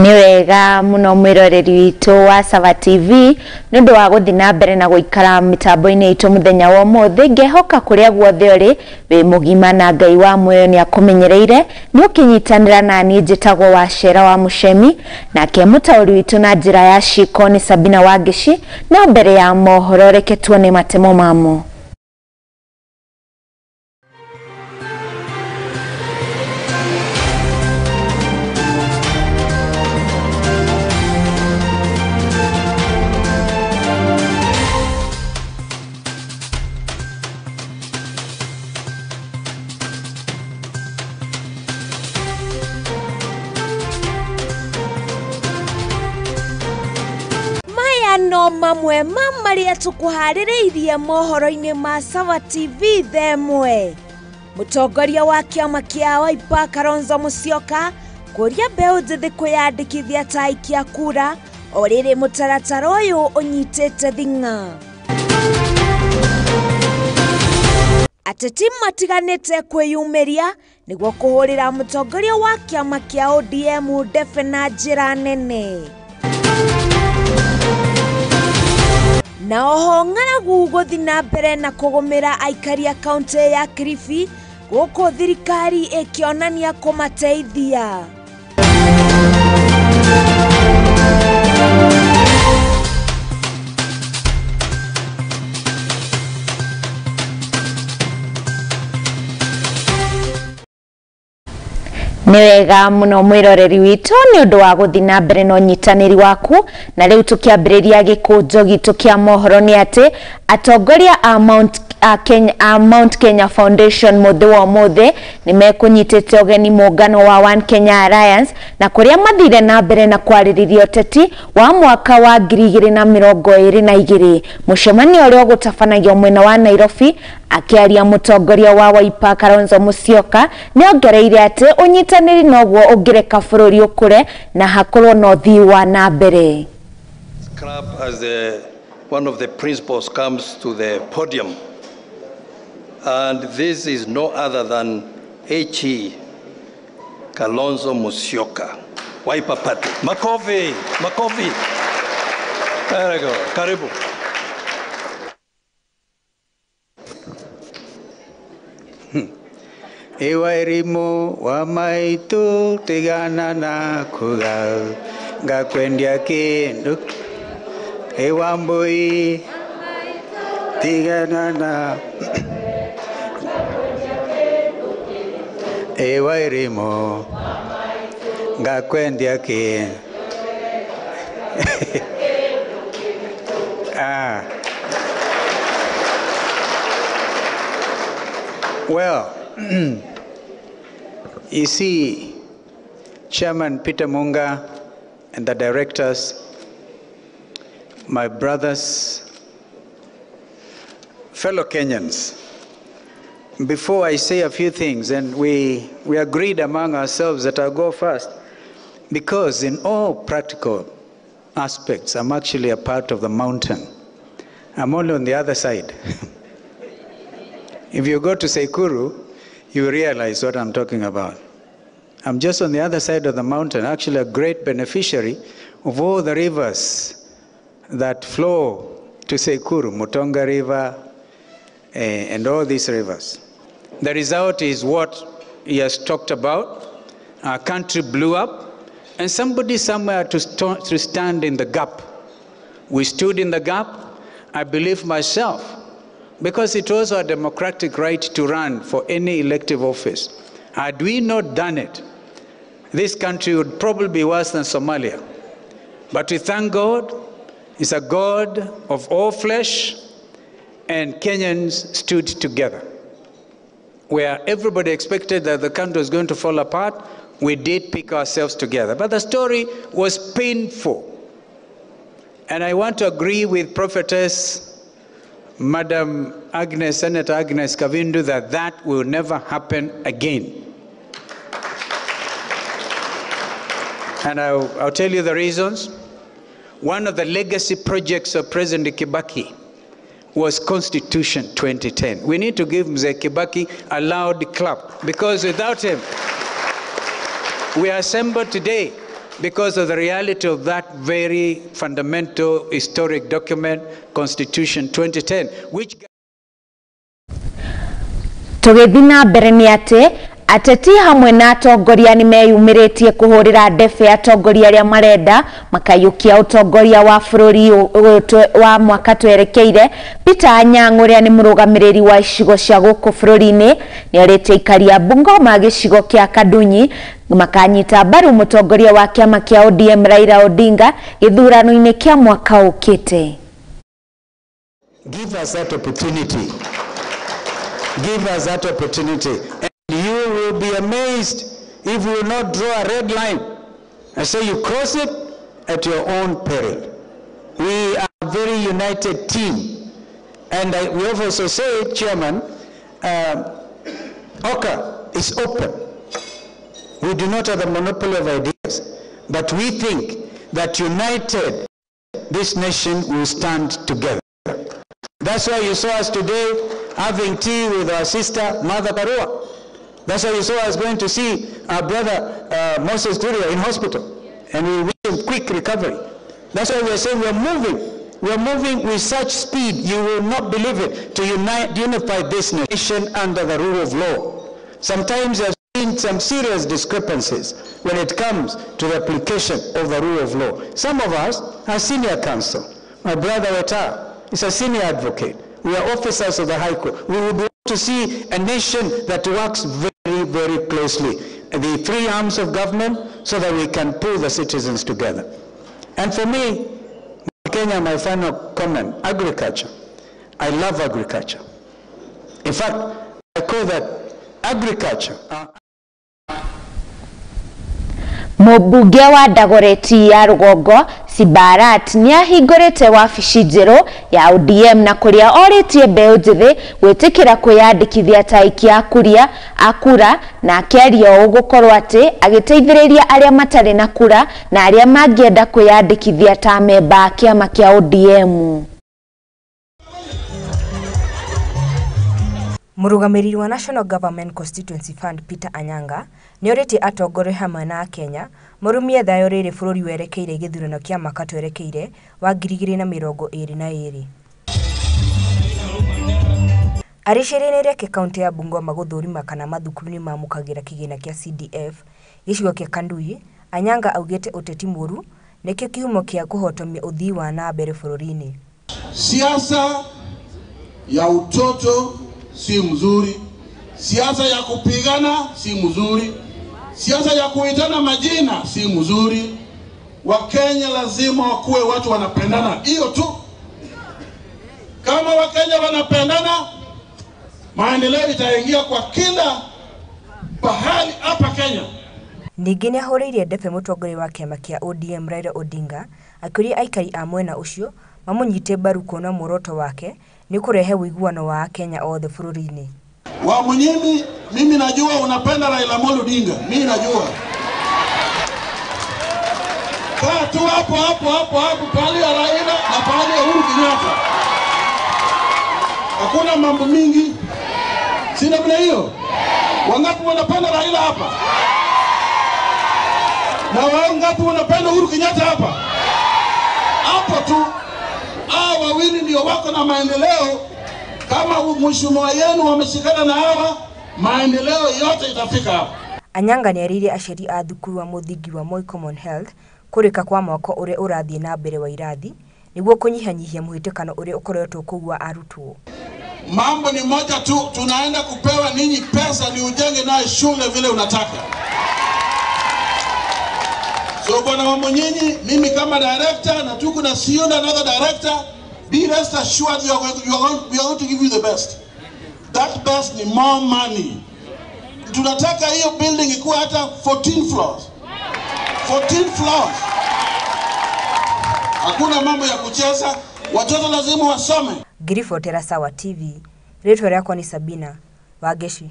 Niwega muno mwiroreri witu wa Sawa TV nundu wa guthi na mbere na guikara mitambo-ini itu muthenya wa umuthi ngehoka kuria guothe uri wi mugima na Ngai wa muoyo ni akumenyereire ni ukinyitanira na ni njitagwo wa Shera wa Mushemi na ke mutauri witu na njira ya shiko ni Sabina Wagishi na mbere ya mohoro reke tuone matemo mamo. No mamwe mamaria tukuhaririirie mohoro-ini ma Sawa TV themwe. Mutongoria wa kiama kia Wiper Kalonzo Musyoka kuria mbeu njithi kwiyandikithia ta aikia kura o riri mutaratara uyu unyitite thinga. Ateti matiganite kwiyumiria niguo kuhurira mutongoria wa kiama kia ODM Ndefe na njira nene. Na oho ng'aragu guthi na mbere na kugumira aikari a kaunti ya Kilifi guku thirikari ikionania kumateithia. Niwega muno mwiroreri witu ni undu wa guthi na mbere no nyitaniri waku na riu tukiambiriria gikunjo gitu kia mohoro ni ati atongoria a Mount Kenya Foundation muthi wa muthi ni mekunyitite ugeni muungano wa One Kenya Alliance na kuria mathire na mbere na kwaririria uteti wa mwaka wa 2022 mucemanio uria gutafanagio mwena wa Nairobi akiaria mutongoria wa Wiper Kalonzo Musyoka ni ongereire ati unyitaniri nogwo ungireka bururi ukure na hakorwo no thii wa na mbere. Club as one of the principals comes to the podium, and this is no other than H.E. Kalonzo Musyoka, Wiper Party. Makofi. There we go. Karibu. Ewa erimu wa maitu tigana na kuga ngakwendia kindu. Ewa mbui tigana na ewa erimu ngakwendia kindu. Well, you see, Chairman Peter Munga and the directors, my brothers, fellow Kenyans, before I say a few things, and we agreed among ourselves that I'll go first, because in all practical aspects, I'm actually a part of the mountain. I'm only on the other side. If you go to Sekuru, you realize what I'm talking about. I'm just on the other side of the mountain, actually a great beneficiary of all the rivers that flow to Sekuru, Mutonga River, and all these rivers. The result is what he has talked about. Our country blew up, and somebody somewhere to stand in the gap. We stood in the gap, I believe myself, because it was our democratic right to run for any elective office. Had we not done it, this country would probably be worse than Somalia. But we thank God, He's a God of all flesh, and Kenyans stood together. Where everybody expected that the country was going to fall apart, we did pick ourselves together. But the story was painful. And I want to agree with Prophetess Madam Agnes, Senator Agnes Kavindu, that will never happen again. And I'll tell you the reasons. One of the legacy projects of President Kibaki was Constitution 2010. We need to give Mzee Kibaki a loud clap, because without him, we are assembled today because of the reality of that very fundamental historic document, Constitution 2010, which... Tugethina mbere ni ati ateti hamwe na atongoria ni meyumiritie kuhurira ndebe atongoria aria marenda makayukia utongoria wa bururi wa mwaka twerekeire. Peter Anyang' uria ni murugamiriri wa icigo cia guku bururi-ini ni arite ikaria Bungoma gicigo kia Kadunyi makanyita mbaru mutongoria wa kiama kia ODM Raila Odinga githurano-ini kia mwaka ukite. Give us that opportunity. Give us that opportunity. And you will be amazed if we will not draw a red line and say you cross it at your own peril. We are a very united team. And we also say, Chairman, OCA is open. We do not have the monopoly of ideas, but we think that united, this nation will stand together. That's why you saw us today having tea with our sister, Mother Karua. That's why you saw us going to see our brother Moses Turia in hospital. And we wish him quick recovery. That's why we're saying we're moving with such speed, you will not believe it, to unify this nation under the rule of law. Sometimes there's been some serious discrepancies when it comes to the application of the rule of law. Some of us are senior counsel. My brother Weta is a senior advocate. We are officers of the High Court. We would want to see a nation that works very, very closely, the three arms of government, so that we can pull the citizens together. And for me, Kenya, my final comment, agriculture. I love agriculture. In fact, I call that agriculture. Mubunge wa Dagoreti ya Rugongo Sibarat ni ahingurite wabici njeru ya ODM na kuria oritie mbeu njithi gwitikira kwiyandikithia taiki akura na akeria ugukorwo ati agiteithiriria aria matari na kura na aria mangienda kwiyandikithia ta memba kiama kia ODM. Murugamiriri wa National Government Constituency Fund Peter Anyang' ni orite atongore hamwe na Kenya murumie thayo riri bururi werekeire githurano kia mwaka twerekeire wa 2022. Aricirinirie ke kaunti ya Bungoma guthurima kana mathukuru ni mamukagira kigina kia CDF gicigo kia Kanduyi. Anyang' augite uteti muru nikio kihumo kia kuhotomia uthii wa na mbere bururi-ini. Siasa ya utoto si mzuri, siasa ya kupigana si mzuri, siasa ya kuitana majina si mzuri. Wakenya lazima wakuwe watu wanapendana, hiyo tu. Kama Wakenya wanapendana, maendeleo itaingia kwa kila pahali hapa Kenya. Ningĩ nĩ ahũrĩire ndebe mũtongoria wa kiama kia ODM Raila Odinga akĩria aikari a mwena ucio mamunyite mbaru kuona muoroto wake ni kurehe uiguano wa Kenya othe bururi-ini. Wa Munyimbi, mimi najua unapenda Raila Amolo Odinga, mimi najua. Kaa tu hapo pale ya Raila na pale ya Uhuru Kenyatta. Hakuna mambo mingi. Sina vile hiyo. Wangapi wanapenda Raila hapa? Na wangapi wanapenda Uhuru Kenyatta hapa? Hapo tu. Hawa wawili ndio wako na maendeleo. Kama mheshimiwa yenu wameshikana na hawa, maendeleo yote itafika hapa. Anyang' ni arire aceri a thukuru wa muthingi wa Moi Common Health kurika kwa mwako ure urathie na mbere wa irathi niguo kunyihanyihia muhitikano ure ukoretwo kugwa arutwo. Mambo ni moja tu, tunaenda kupewa ninyi pesa ni ujenge naye shule vile unataka. So bwana mambo nyinyi, mimi kama director na tuko na CEO na another director, be rest assured we are going to give you the best. That best ni more money. Tunataka hiyo building ikuwa hata 14 floors. 14 floors. Hakuna mambo ya kucheza, watoto lazima wasome. Girifotera Sawa TV. Ritwa riakwa ni Sabina Wageshi.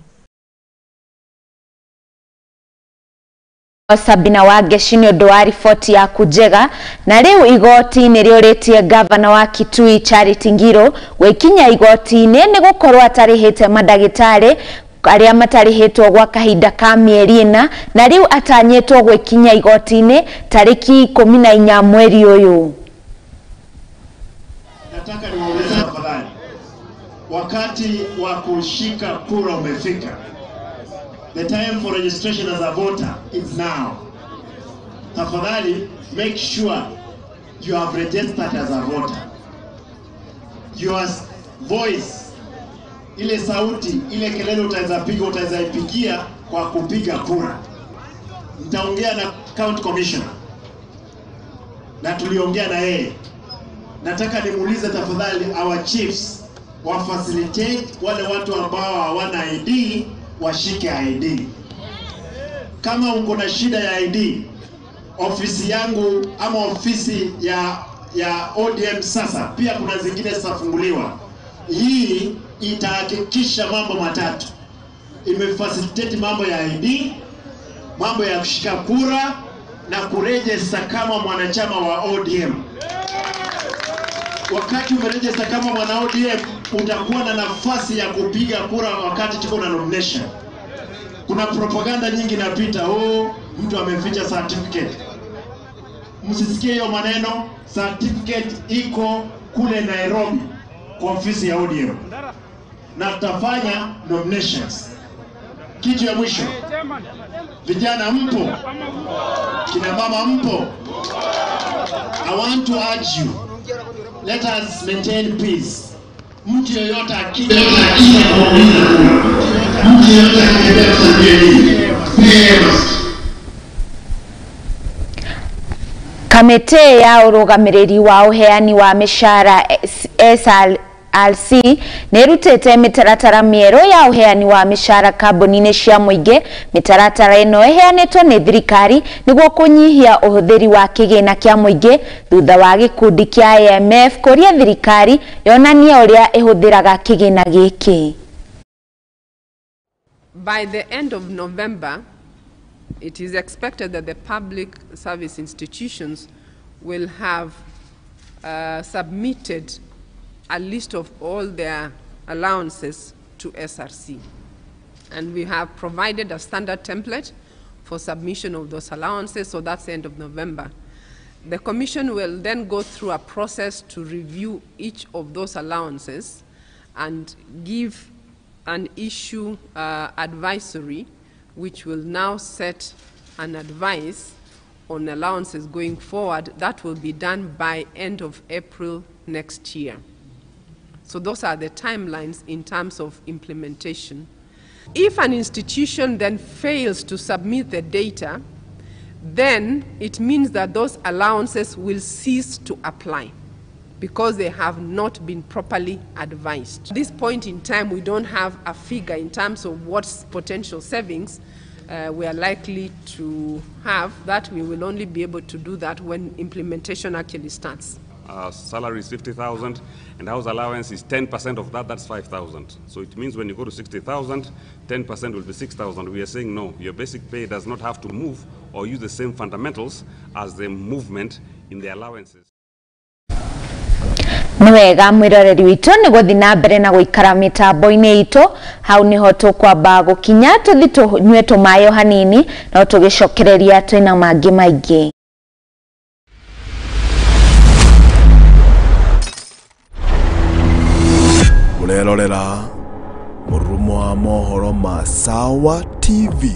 Sabina Wageshi ni undu wa riboti ya kujega na riu igoti ni riuritie gavana wa Kitui Charity Ngiro gwikinya igoti ni gukorwo atarihite madagitari aria matarĩhĩtwo gwa kahinda ka mĩeri 4 na rĩu atanyĩtwo gwĩkinya igoti-inĩ tarĩki 14 mweri ũyũ. Nataka niwaulize tafadhali, wakati wa kushika kura umefika. The time for registration as a voter is now. Tafadhali, make sure you have registered as a voter. Your voice, ile sauti, ile kelele utaweza ipigia kwa kupiga kura. Nitaongea na county commissioner na tuliongea na yeye. Nataka nimuulize tafadhali our chiefs wa facilitate wale watu ambao hawana ID washike ID. Kama uko na shida ya ID, ofisi yangu ama ofisi ya ODM sasa pia kuna zingine zitafunguliwa. Hii itahakikisha mambo matatu. Imefacilitate mambo ya ID, mambo ya kushika kura na kuregister kama mwanachama wa ODM. Wakati umeregister kama mwana ODM utakuwa na nafasi ya kupiga kura wakati tuko na nomination. Kuna propaganda nyingi inapita, mtu ameficha certificate. Msisikie hiyo maneno, certificate iko kule Nairobi kwa ofisi ya ODM. Na tutafanya nominations. Kitu ya mwisho, vijana mpo, kina mama mpo, I want to urge you, let us maintain peace. Mtu yoyote akija Kamĩtĩ ya ũrũgamĩrĩri wa ũheani wa mĩcara SRC nĩrutĩte mĩtaratara mĩerũ ya ũheani wa mĩcara kambuni-inĩ cia mũingĩ. Mĩtaratara ĩno ĩheanĩtwo nĩ thirikari nĩguo kũnyihia ũhũthĩri wa kĩgĩna kĩa mũingĩ thutha wa gĩkundi kĩa IMF kũria thirikari yonania ũrĩa ĩhũthĩraga kĩgĩna gĩkĩ. By the end of November, it is expected that the public service institutions will have submitted a list of all their allowances to SRC. And we have provided a standard template for submission of those allowances, so that's the end of November. The Commission will then go through a process to review each of those allowances and give an issue advisory which will now set an advice on allowances going forward. That will be done by end of April next year. So those are the timelines in terms of implementation. If an institution then fails to submit the data, then it means that those allowances will cease to apply because they have not been properly advised. At this point in time, we don't have a figure in terms of what potential savings we are likely to have. That we will only be able to do that when implementation actually starts. Salary is 50,000 and house allowance is 10% of that, that's 5,000. So it means when you go to 60,000, 10% will be 6,000. We are saying no, your basic pay does not have to move or use the same fundamentals as the movement in the allowances. Niwega mwiroreri witũ nĩ gũthiĩ na mbere na gũikara mĩtambo-inĩ itũ. Hau nĩho tũkwamba gũkinya tũthiĩ tũnyue tũmaĩ hanini no tũgĩcokereria twĩna mangĩ maingĩ. Mũrerorera mũrumo wa Mohoro Ma Sawa TV.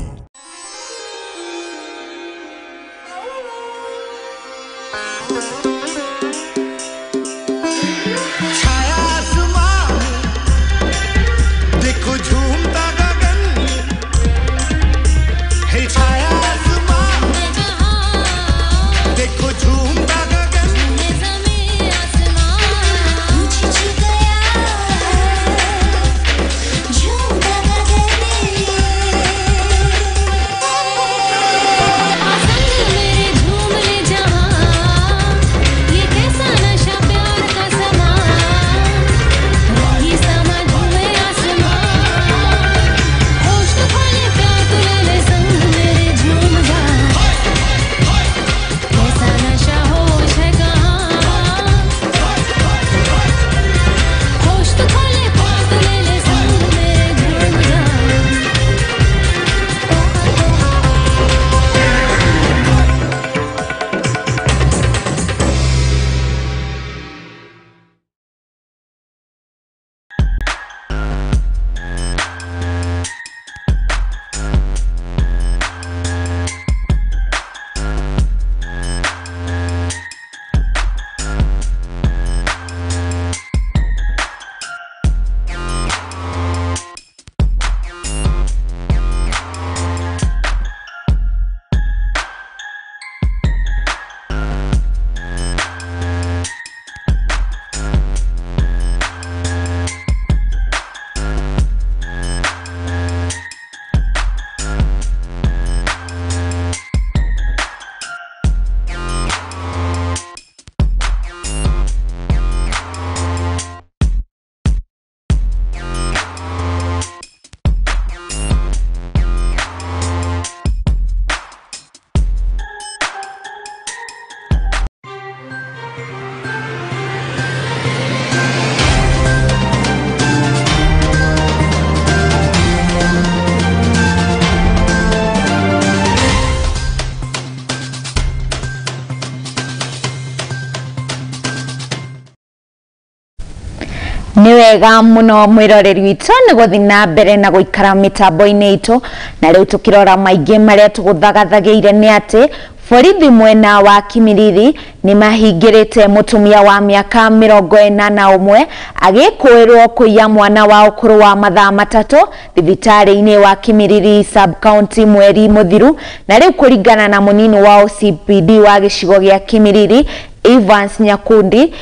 Ni wega muno mwiroreri witu ni guthi na mbere na guikara mitambo-ini itu na riu tukirora maingi maria tuguthagathagiire ni ati borithi mwena wa Kimiriri ni mahingirite mutumia wa miaka 41 agikuirwo kuiya mwana wa ukuru wa mathaa matatu thibitari-ini wa Kimiriri sub county mweri muthiru na riu kuringana na munini wa OCPD wa gicigo gia Kimiriri Evans Nyakundi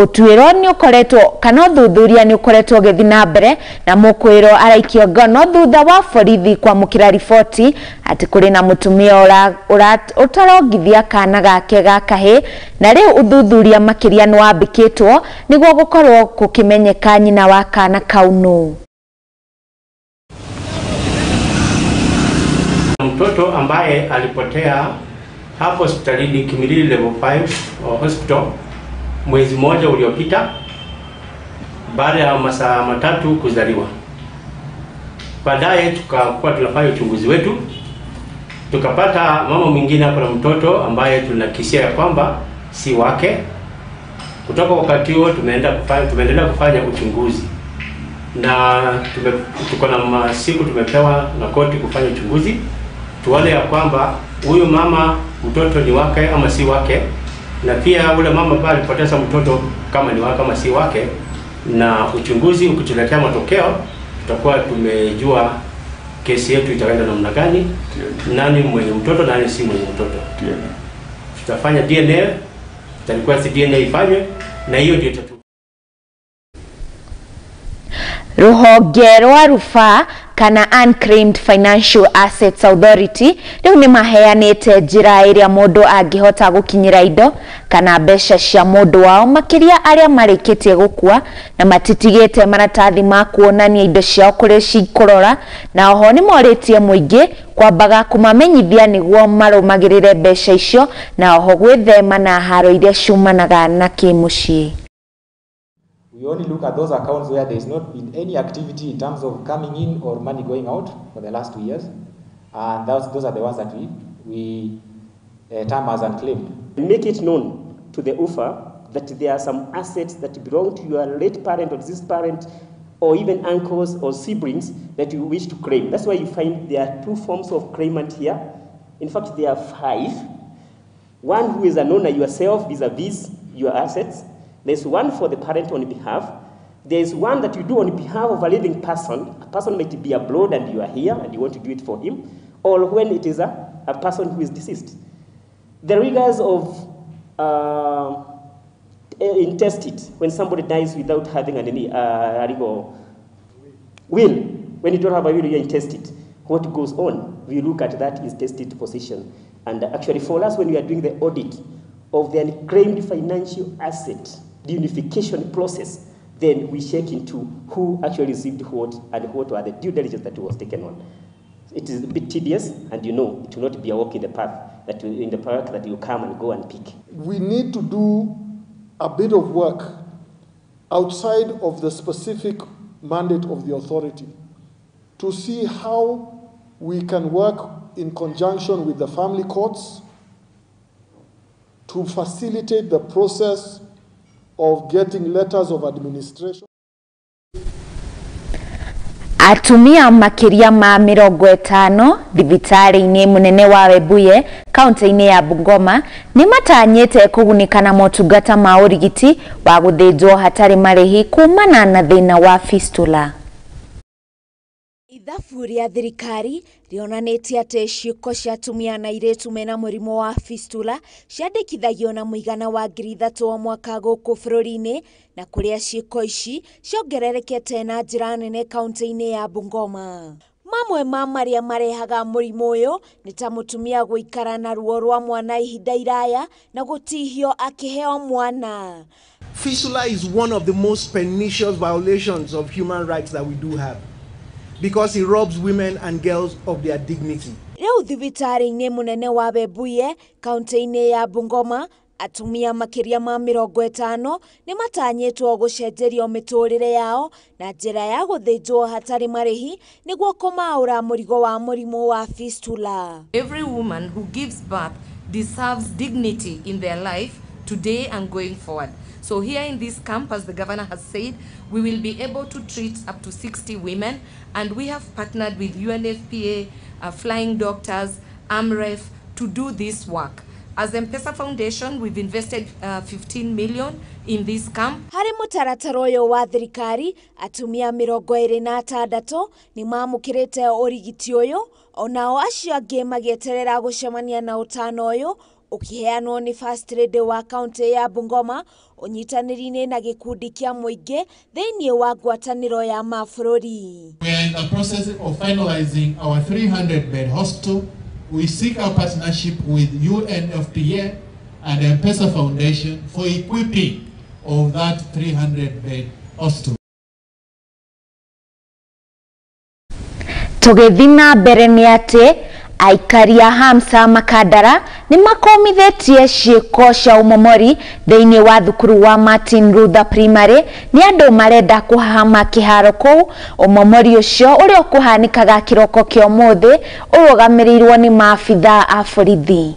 utuiro ni ukoretwo kana thuthuria ni ukoretwo githi na mbere na mukwiro araikio ngono thutha wa borithi kwamukira riboti ati kuri na mutumia utarongithia kana gake gakahe na riu uthuthuria makiria ni wambikitwo niguo gukorwo kukimenyeka nyina wa kana kaunu. Mtoto ambaye alipotea hapo hospitalini Kimiriri level 5 hospital mwezi mmoja uliopita baada ya masaa matatu kuzaliwa. Baadaye tukakuwa tunafanya uchunguzi wetu, tukapata mama mwingine hapo na mtoto ambaye tunakisia ya kwamba si wake. Kutoka wakati huo tumeendelea kufanya uchunguzi na tuko na masiku tumepewa na koti kufanya uchunguzi tuone ya kwamba huyu mama mtoto ni wake ama si wake, na pia ule mama ambaye alipoteza mtoto kama ni wake ama si wake, na uchunguzi ukituletea matokeo tutakuwa tumejua kesi yetu itaenda namna gani, nani mwenye mtoto nani si mwenye mtoto. Tutafanya DNA, tutalikuwa si DNA ifanywe na hiyo ndio tatu. Ruhonge rwa rufaa kana Unclaimed Financial Assets Authority riu ni maheanite njira iria mundu angihota gukinyira indo kana mbeca cia mundu wao makiria aria marikitie gukua na matitigite maratathi ma kuonania indo ciao kuri cikurora, na oho ni moritie muingi kwambaga kumamenyithia niguo marumagirire mbeca icio na oho gwithema na haro iria ciumanaga na kimucii. We only look at those accounts where there has not been any activity in terms of coming in or money going out for the last 2 years, and those are the ones that we term as unclaimed. Make it known to the UFA that there are some assets that belong to your late parent or deceased parent or even uncles or siblings that you wish to claim. That's why you find there are 2 forms of claimant here. In fact, there are 5. One who is an owner yourself vis-a-vis your assets. There's one for the parent on behalf. There's one that you do on behalf of a living person. A person might be abroad and you are here and you want to do it for him, or when it is a person who is deceased. The rigors of intestate, when somebody dies without having any legal will, when you don't have a will, you're intestate. What goes on? We look at that intestate position. And actually for us, when we are doing the audit of the unclaimed financial asset, the unification process, then we check into who actually received what and what were the due diligence that was taken on. It is a bit tedious, and you know it will not be a walk in the path that you come and go and pick. We need to do a bit of work outside of the specific mandate of the authority to see how we can work in conjunction with the family courts to facilitate the process of getting letters of administration. Atumia makiria ma 50 thibitari-ini munene wa Webuye kaunti-ini ya Bungoma ni matanyite kugunika na motungata ma urigiti wa guthinjwo hatari marihi kumana na thina wa fistula. Ithabu ria thirikari rionanitie ati ciuko cia atumia na airitu mena murimo wa fistula ciandikithagio na muigana wa 3,000 o mwaka guku bururi-ini, na kuria ciuko ici ciongererekete na njira nene kaunti-ini ya Bungoma. Mamwe ma maria marehaga murimo uyu ni ta mutumia guikara na ruo rwa mwana ihinda iraya na gutihio akiheo mwana. Fistula is one of the most pernicious violations of human rights that we do have, because it robs women and girls of their dignity. Riu thibitari-ini munene wa Webuye kaunti-ini ya Bungoma atumia makiria ma 50 ni matanyitwo gucenjerio miturire yao na njira ya guthinjwo hatari marihi niguo kumaura murigo wa murimo wa fistula. Every woman who gives birth deserves dignity in their life today and going forward. So here in this camp, as the governor has said, we will be able to treat up to 60 women, and we have partnered with UNFPA, Flying Doctors, AMREF to do this work. As the M-Pesa Foundation, we've invested 15 million in this camp. Hari mutaratara uyu wa thirikari, atumia 26 ni mamukirite urigiti uyu, onao acio angi magieterera gucemania na utano uyu ukiheanwo ni First Lady wa kaunti ya Bungoma unyitaniri-ini na gikundi kia muingi thiini wa ngwataniro ya mabũrũri. We are in the process of finalizing our 300-bed hospital. We seek our partnership with UNFPA and M-Pesa Foundation for equipping of that 300-bed hospital. Tugithina mbere ni ati aikari a Hamsa Makandara ni makomithetie ciiko cia umomori thiini wa thukuru wa Martin Luther Primary ni andu marenda kuhama kiharo kuu. Umomori ucio uria kuhanikaga kiroko kio umuthi urugamirirwo ni maafitha a borithi.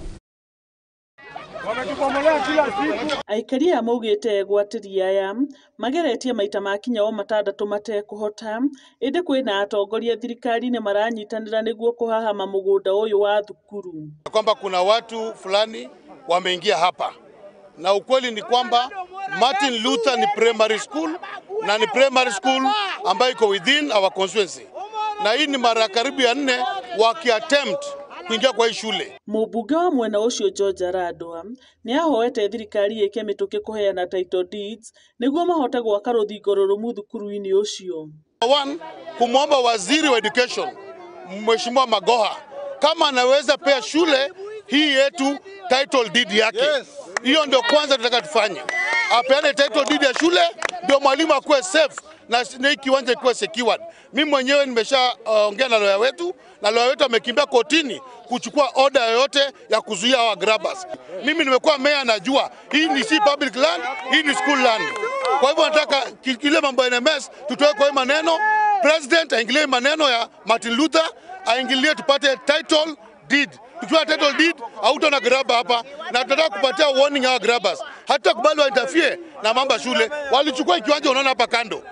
Aikaria maugite gwatiria aya mageretie maita makinya o matandatu matekuhota indi kwina atongoria thirikari ni maranyitanira niguo kuhahama mugunda uyu wa thukuru. Kwamba kuna watu fulani wameingia hapa, na ukweli ni kwamba Martin Luther ni primary school, na ni primary school ambayo iko within our constituency, na hii ni mara karibu ya 4 wakiattempt kuingia kwa hii shule. Mubunge wa mwena ucio George Aradwa ni ahoete thirikari yeke mituke kuheana title deeds niguo mahote gwaka ruthingo rurumu thukuru-ini ucio. One, kumwomba waziri wa education Mheshimiwa Magoha kama anaweza pea shule hii yetu title deed yake. Hiyo ndio kwanza tunataka tufanye. Apeane title deed ya shule ndio mwalimu akuwe safe na hii kiwanja ikuwe secured. Mimi mwenyewe nimeshaongea na lawyer wetu, na lawyer wetu amekimbia kotini kuchukua order yoyote ya kuzuia hawa grabbers. Mimi nimekuwa mayor, najua hii ni si public land, hii ni school land. Kwa hivyo nataka kile mambo ya NMS tutoe kwa maneno, president aingilie maneno ya Martin Luther, aingilie tupate title deed. Tukiwa title deed hautaona grabber hapa, na tunataka kupatia warning hawa grabbers. Hata kubali wa interfere na mambo shule. Walichukua kiwanja unaona hapa kando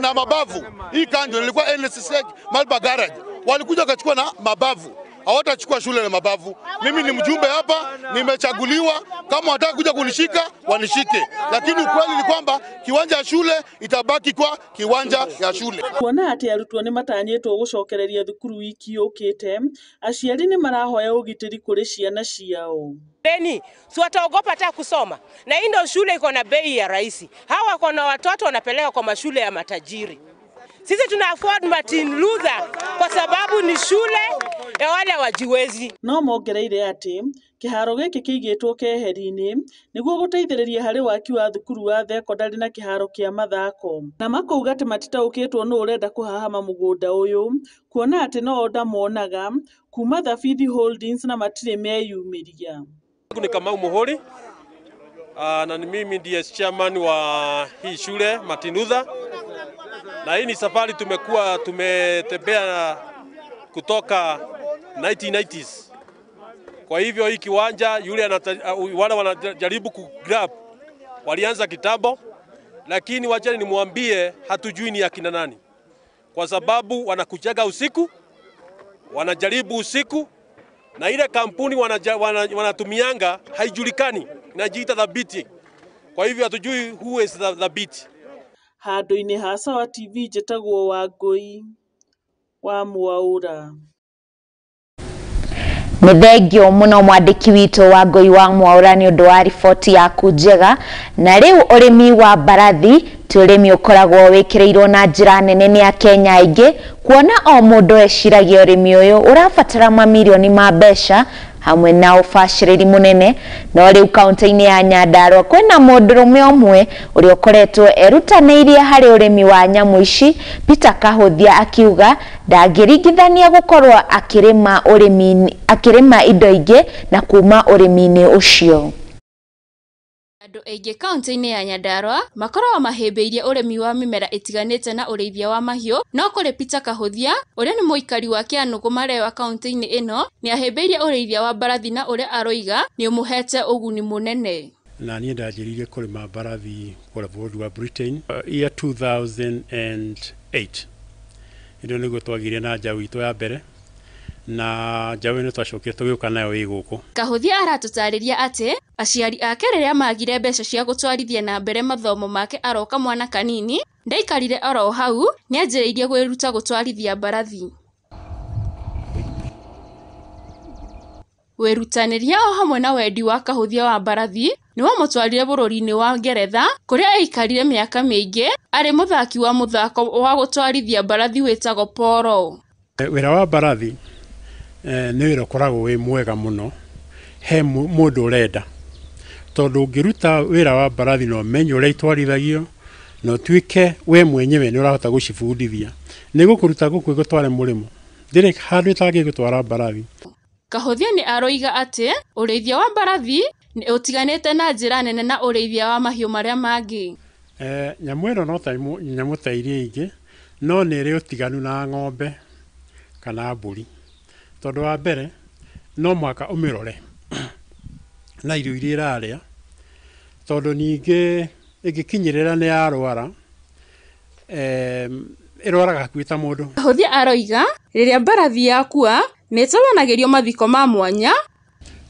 na mabavu. Hii kando ilikuwa NSSH Malba garage. Walikuja wakachukua na mabavu. Hawatachukua shule na mabavu. Mimi ni mjumbe hapa, nimechaguliwa. Kama wataka kuja kunishika, wanishike. Lakini ukweli ni kwamba kiwanja ya shule itabaki kwa kiwanja ya shule. Kuona ati arutwo ni matanyitwo gucokereria thukuru wiki yukite, aciari ni marahoya ugitiri kuri ciana ciao. Beni, si wataogopa hata kusoma. Na hii ndio shule iko na bei ya rahisi. Hawa kuna watoto wanapeleka kwa mashule ya matajiri. Sisi tuna afford Martin Luther kwa sababu ni shule ya wale wajiwezi. No mongereire ati kiharo giki kiigitwo keheri-ini niguo guteithiriria hari waki wa thukuru wa thekondarĩ na kiharo kia mathako. Na makauga ati matitaukitwo no urenda kuhahama mugunda uyu, kuona ati no oda monaga kuma Thabithi Holdings na matire meyumiria. Ni kama Mohoro na mimi ndiye chairman wa hii shule Martin Luther. Na hii ni safari tumetembea kutoka 1990s. Kwa hivyo hii kiwanja wale wanajaribu kugrab walianza kitambo, lakini wachani nimwambie hatujui ni akina nani. Kwa sababu wanakujaga usiku, wanajaribu usiku, na ile kampuni wanatumianga haijulikani, inajiita Thabiti. Kwa hivyo hatujui who is Thabiti. Handu-ini ha Sawa TV njĩtagwo Wangui wa Mwaura. Nĩ thengio mũno mwandĩki witũ Wangui wa Mwaura nĩ ũndũ wa riboti yaku njega. Na rĩu ũrĩmi wa mbarathi ti ũrĩmi ũkoragwo wĩkĩrĩirwo na njĩra nene nĩ Akenya aingĩ, kuona o mũndũ eciragia ũrĩmi ũyũ ũrabatara mamirioni ma mbeca hamwe na ũbacĩrĩri mũnene. No rĩu kaunti-inĩ ya Nyandarua kwĩna mũndũrũme ũmwe ũrĩa ũkoretwo erutanĩirie harĩ ũrĩmi wa nyamũ ici. Peter Kahuthia akiuga ndangĩringithania gũkorwo akĩrĩma indo ingĩ na kuma ũrĩmi-inĩ ũcio. Andũ aingĩ kaunti-inĩ ya Nyandarua makoragwo mahĩmbĩirie ũrĩmi wa mĩmera ĩtiganĩte na ũrĩithia wa mahiũ, no kũrĩ Peter Kahuthia ũrĩa nĩ mũikari wa Kĩanũgũ Marewa kaunti-inĩ ĩno nĩ ahĩmbĩirie ũrĩithia wa mbarathi na ũrĩa aroiga nĩ ũmũhete ũguni mũnene. na niĩ ndanjĩrĩirie kũrĩma mbarathi kũrĩa bũrũri wa Britain year 2008. Hĩndĩ nĩguo twagire na njaũ itũ ya mbere, na njaũ ĩno twacokire tũgĩũka nayo ĩ gũkũ. Kahuthia aratũtarĩria atĩ aciari ake rĩrĩa magire mbeca cia gũtwarithia na mbere mathomo make aroka mwana kanini, ndaikarire oro hau, nĩanjĩrĩirie kwĩruta gũtwarithia mbarathi. Wĩrutanĩria o hamwe na wendi wa Kahuthia wa mbarathi nĩ wamũtwarire bũrũri-inĩ wa Ngeretha, kũrĩa aikarire mĩaka mĩingĩ arĩ mũthaki wa mũthako wa gũtwarithia mbarathi wĩtagwo polo. Wĩra wa mbarathi nĩ wĩra ũkoragwo wĩ mwega mũno he mũndũ ũrenda, tondũ ũngĩruta wĩra wa mbarathi na ũmenye ũrĩa itwarithagio na ũtuĩke we mwenyewe nĩ ũrahota gũcibundithia, nĩ gũkũruta gũkũ gũtware mũrĩmo, ndĩrĩ handũ ĩtangĩgũtwara mbarathi. Kahuthia nĩ aroiga atĩ ũrĩithia wa mbarathi nĩ ũtiganĩte na njĩra nene na ũrĩithia wa mahiũ marĩa mangĩ. Nyamũ ĩno no ta nyamũ ta iria ingĩ, no nĩ ĩrĩ ũtiganu na ng'ombe kana mbũri, tondũ wa mbere no mwaka ũmĩrore na irio iria ĩrarĩa, tondũ ningĩ ĩngĩkinyĩrĩra nĩ yarwara ĩrwaraga hakuhĩ ta mũndũ. Kahuthia aroiga rĩrĩa mbarathi yakua nĩ ĩtabanagĩrio mathiko ma mwanya.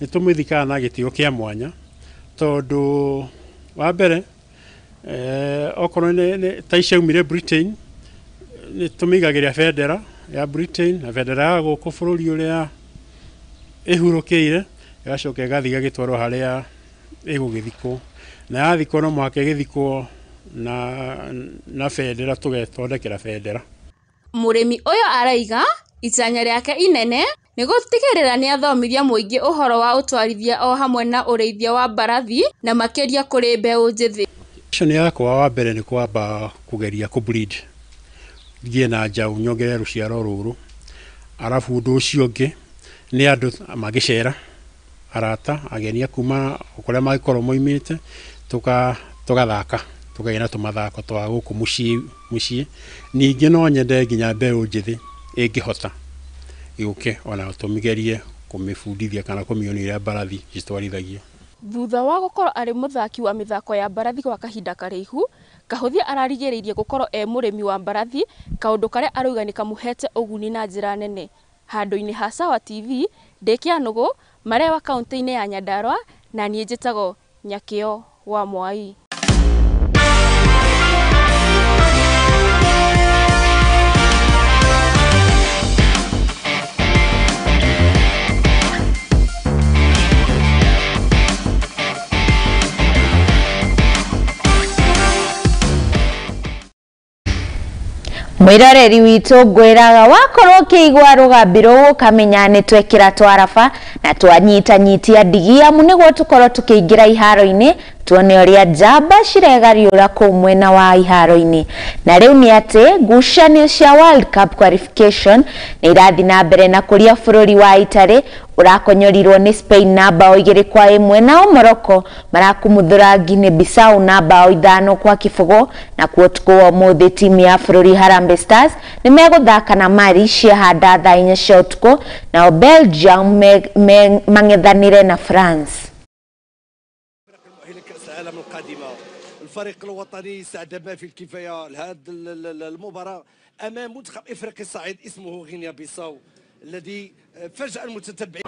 Nĩ tũmĩthikaga na gĩtĩo kĩa mwanya, tondũ wa mbere okorwo nĩ ta icaumire Britain, nĩ tũmĩigagĩria bendera ya Britain na bendera ya gũkũ bũrũri ũrĩa ĩhurũkĩire, ĩgacoka ĩgathiĩ ĩgagĩtwarwo harĩa ĩgũgĩthikwo, na yathikwo no mũhaka ĩgĩthikwo na bendera, tũgetondekera bendera. Mũrĩmi ũyũ araiga itanya rĩake inene nĩ gũtigĩrĩra nĩ athomithia mũingĩ ũhoro wa ũtwarithia o hamwe na ũrĩithia wa mbarathi na makĩria kũrĩ mbeũ njĩthĩ. Mission yakwa wa mbere nĩ kwamba kũgeria kũbreed, thiĩ na njaũ nyongere rũciaro rũrũ, arabu ũndũ ũcio ũngĩ nĩ andũ magĩcera, arata ageni kuma kũrĩa magĩkorwo moimĩte, tũgathaka, tũkagĩa na tũmathako twa gũkũ mũciĩ. Ningĩ no nyende nginya mbeũ njĩthĩ ĩngĩhota yũke ona tũmĩgerie kũmĩbundithia kana kũmĩonia mbarathi citwarithagio. Thutha wa gũkorwo arĩ mũthaki wa mĩthako ya mbarathi gwa kahinda karaihu, Kahuthia ararigĩrĩirie gũkorwo mũrĩmi wa mbarathi, kaũndũ karĩa arauga nĩ kamũhete ũguni na njĩra nene. Handũ-inĩ ha Sawa TV, ndĩkĩanũgũ marĩa wa kaunti-inĩ ya Nyandarua, na niĩ njĩtagwo Nyakĩo wa Mwai. Mwiroreri witũ ngwĩraga wakorwo ũkĩigua rũgambi rũu ũkamenya nĩ twekĩra twaraba na twanyitanyitia ndigi amu nĩguo tũkorwo tũkĩingĩra iharo-inĩ tuone ũrĩa njamba ciregariũra kũu mwena wa iharo-inĩ. Na rĩu nĩ atĩ ngucanio cia World Cup qualification nĩ irathiĩ na mbere na kũrĩa bũrũri wa Italy ũrakonyorirwo nĩ Spain na bao 2-1, nao Morocco marakumuthũra Guinea Bissau na bao 5-0, na kuo tukũ ũmũthĩ timu ya bũrũri Harambee Stars nĩ megũthaka na Mali ciahanda thaa 4 cia ũtukũ, nao Belgium mang'ethanĩre na France. الفريق الوطني استعد في الكفاية لهذه المباراة أمام منتخب إفريقيا الصاعد اسمه غينيا بيساو الذي فاجأ المتتبعين.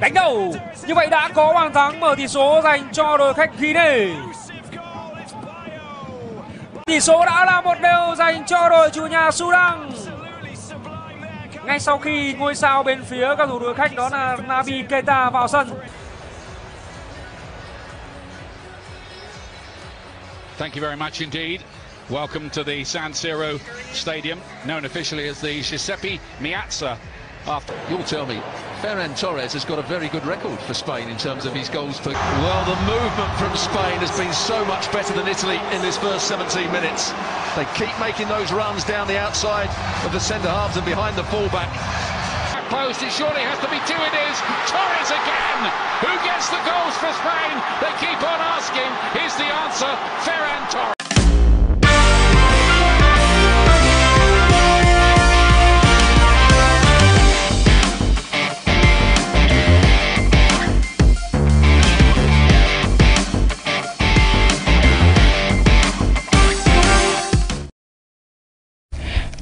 Đánh đầu như vậy đã có bàn thắng mở tỷ số dành cho đội khách Guinea. Tỷ số đã là 1-0 dành cho đội chủ nhà Sudan. Ngay sau khi ngôi sao bên phía các thủ đội khách đó là Naby Keita vào sân. Thank you very much indeed. Welcome to the San Siro Stadium, known officially as the Giuseppe Meazza. You'll tell me, Ferran Torres has got a very good record for Spain in terms of his goals for... Well, the movement from Spain has been so much better than Italy in this first 17 minutes. They keep making those runs down the outside of the centre-halves and behind the full-back. Post, it surely has to be two, it is. Torres again! Who gets the goals for Spain? They keep on asking. Here's the answer, Ferran Torres.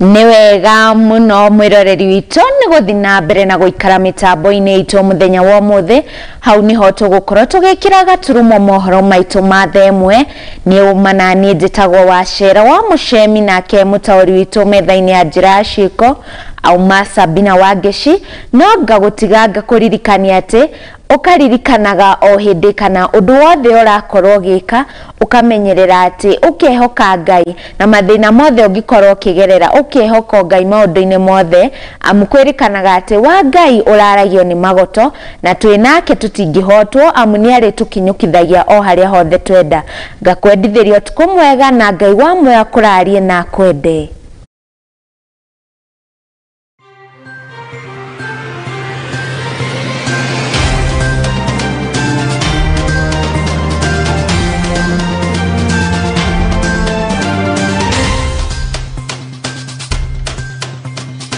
Nĩ wega mũno mwĩroreri witũ nĩ gũthiĩ na mbere na gũikara mĩtambo-inĩ itũ mũthenya wa ũmũthĩ. Hau nĩho tũgũkorwo tũgĩkĩra gaturumo mohoro maitũ ma thaa ĩmwe. Nĩ uma na niĩ njĩtagwo Wacera wa Mũcemi, nake mũtaũri witũ metha-inĩ ya njĩra ya ciĩko auma Sabina Wangeci. No ngagũtiga ngakũririkania atĩ ũkaririkanaga o hĩndĩ kana ũndũ wothe ũrakorwo ũgĩka ũkamenyerera atĩ ũkehoka Ngai, na mathĩna mothe ũngĩkorwo ũkĩgerera ũkehoka Ngai maũndũ-inĩ mothe, amu kwĩrĩkanaga atĩ wa Ngai ũraragio nĩ magoto, na twĩ nake tũtingĩhotwo amu nĩ arĩ tũkinyũkithagia o harĩa hothe twenda. Ngakwendithĩria ũtukũ mwega na Ngai wa muoyo akũrarie na akwende.